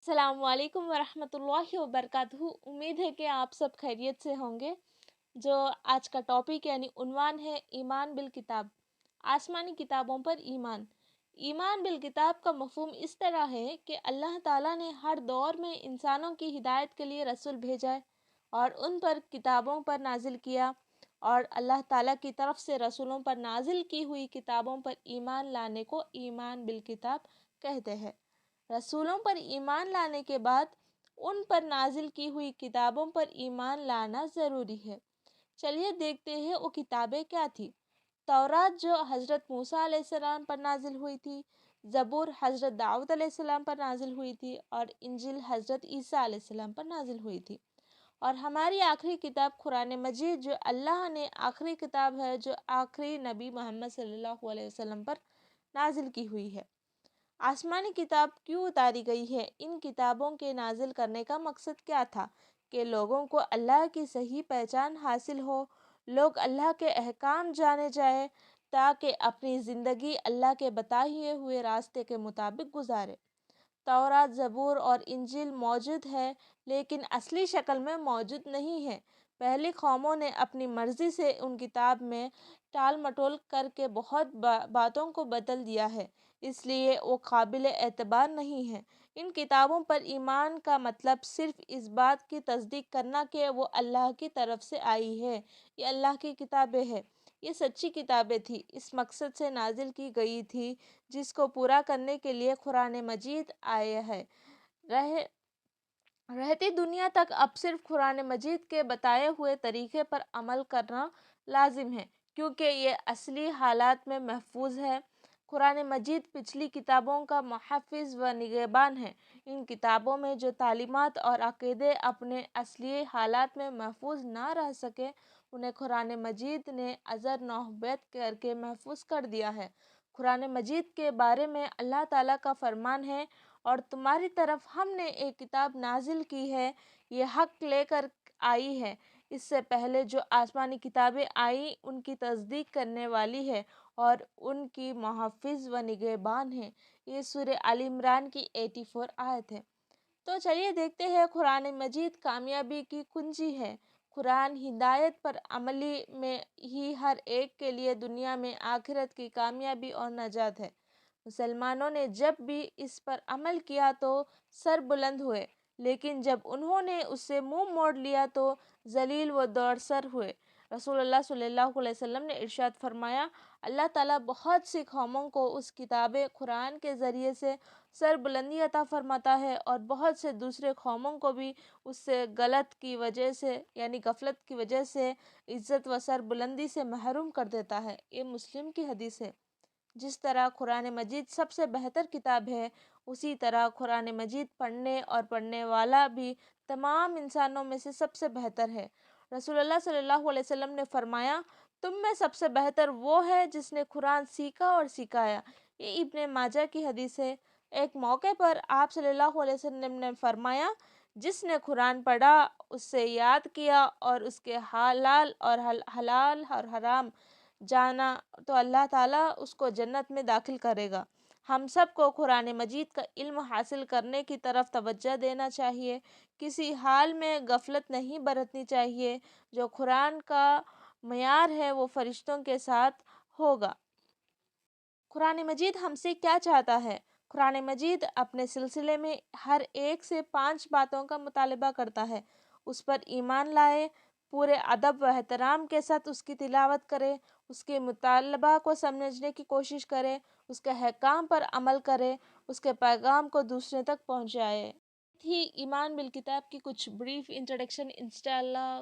अस्सलाम वालेकुम वरहमतुल्लाहि वबरकातुहू। उम्मीद है कि आप सब खैरियत से होंगे। जो आज का टॉपिक यानी उन्वान है ईमान बिल किताब, आसमानी किताबों पर ईमान। ईमान बिल किताब का मफहूम इस तरह है कि अल्लाह ताला ने हर दौर में इंसानों की हिदायत के लिए रसूल भेजा है और उन पर किताबों पर नाजिल किया, और अल्लाह ताला की तरफ से रसूलों पर नाजिल की हुई किताबों पर ईमान लाने को ईमान बिल किताब कहते हैं। रसूलों पर ईमान लाने के बाद उन पर नाजिल की हुई किताबों पर ईमान लाना ज़रूरी है। चलिए देखते हैं वो किताबें क्या थी। तौरात जो हज़रत मूसा अलैहिस्सलाम पर नाजिल हुई थी, ज़बूर हज़रत दाऊद अलैहिस्सलाम पर नाजिल हुई थी, और इंजिल हज़रत ईसा अलैहिस्सलाम पर नाजिल हुई थी। और हमारी आखिरी किताब कुरान मजीद जो अल्लाह ने आखिरी किताब है, जो आखिरी नबी मोहम्मद सल्लल्लाहु अलैहि वसल्लम पर नाजिल की हुई है। आसमानी किताब क्यों उतारी गई है? इन किताबों के नाजिल करने का मकसद क्या था? कि लोगों को अल्लाह की सही पहचान हासिल हो, लोग अल्लाह के अहकाम जाने जाए, ताकि अपनी ज़िंदगी अल्लाह के बताए हुए रास्ते के मुताबिक गुजारे। तौरात, ज़बूर और इंजील मौजूद है, लेकिन असली शक्ल में मौजूद नहीं है। पहली कौमों ने अपनी मर्ज़ी से उन किताब में टाल मटोल करके बहुत बातों को बदल दिया है, इसलिए वो काबिल एतबार नहीं है। इन किताबों पर ईमान का मतलब सिर्फ़ इस बात की तस्दीक करना कि वो अल्लाह की तरफ से आई है, ये अल्लाह की किताबें हैं, ये सच्ची किताबें थी, इस मकसद से नाजिल की गई थी, जिसको पूरा करने के लिए कुरान मजीद आया है। रह रहती दुनिया तक अब सिर्फ कुरान मजीद के बताए हुए तरीके पर अमल करना लाजिम है, क्योंकि ये असली हालात में महफूज है। कुरान मजीद पिछली किताबों का मुहफ़्फ़िज़ व निगहबान है। इन किताबों में जो तालीमात और अक़ीदे अपने असली हालात में महफूज ना रह सके, उन्हें कुरान मजीद ने अज़र नौबत करके महफूज कर दिया है। कुरान मजीद के बारे में अल्लाह ताला का फरमान है, और तुम्हारी तरफ हमने एक किताब नाजिल की है, ये हक़ लेकर आई है। इससे पहले जो आसमानी किताबें आई उनकी तस्दीक करने वाली है और उनकी मुहफ़्फ़िज़ व निगहबान है। ये सूरह आल इमरान की 84 आयत है। तो चलिए देखते हैं कुरान मजीद कामयाबी की कुंजी है। कुरान हिदायत पर अमली में ही हर एक के लिए दुनिया में आखिरत की कामयाबी और नजात है। मुसलमानों ने जब भी इस पर अमल किया तो सर बुलंद हुए, लेकिन जब उन्होंने उससे मुंह मोड़ लिया तो जलील व दौड़सर हुए। रसूलुल्लाह सल्लल्लाहु अलैहि वसल्लम ने इरशाद फरमाया, अल्लाह ताला बहुत सी कौमों को उस किताब कुरान के ज़रिए से सर बुलंदी अता फरमाता है, और बहुत से दूसरे कौमों को भी उससे गलत की वजह से यानी गफलत की वजह से इज़्ज़त व सर बुलंदी से महरूम कर देता है। ये मुस्लिम की हदीस है। जिस तरह कुरान मजीद सबसे बेहतर किताब है, उसी तरह कुरान मजीद पढ़ने और पढ़ने वाला भी तमाम इंसानों में से सबसे बेहतर है। रसूलुल्लाह सल्लल्लाहु अलैहि वसल्लम ने फरमाया, तुम में सबसे बेहतर वो है जिसने कुरान सीखा और सिखाया। ये इब्ने माजा की हदीस है। एक मौके पर आप सल्लल्लाहु अलैहि वसल्लम ने फरमाया, जिसने कुरान पढ़ा, उससे याद किया और उसके हलाल और हलाल और हराम जाना, तो अल्लाह ताला उसको जन्नत में दाखिल करेगा। हम सब को कुरान मजीद का इल्म हासिल करने की तरफ तवज्जो देना चाहिए। किसी हाल में गफलत नहीं बरतनी चाहिए। जो कुरान का मयार है वो फरिश्तों के साथ होगा। कुरान मजीद हमसे क्या चाहता है? कुरान मजीद अपने सिलसिले में हर एक से 5 बातों का मुतालबा करता है। उस पर ईमान लाए, पूरे अदब व एहतराम के साथ उसकी तिलावत करें, उसके मुतालबा को समझने की कोशिश करें, उसके अहकाम पर अमल करें, उसके पैगाम को दूसरे तक पहुँचाए। थी ईमान बिल किताब की कुछ ब्रीफ इंट्रोडक्शन। इंशाअल्लाह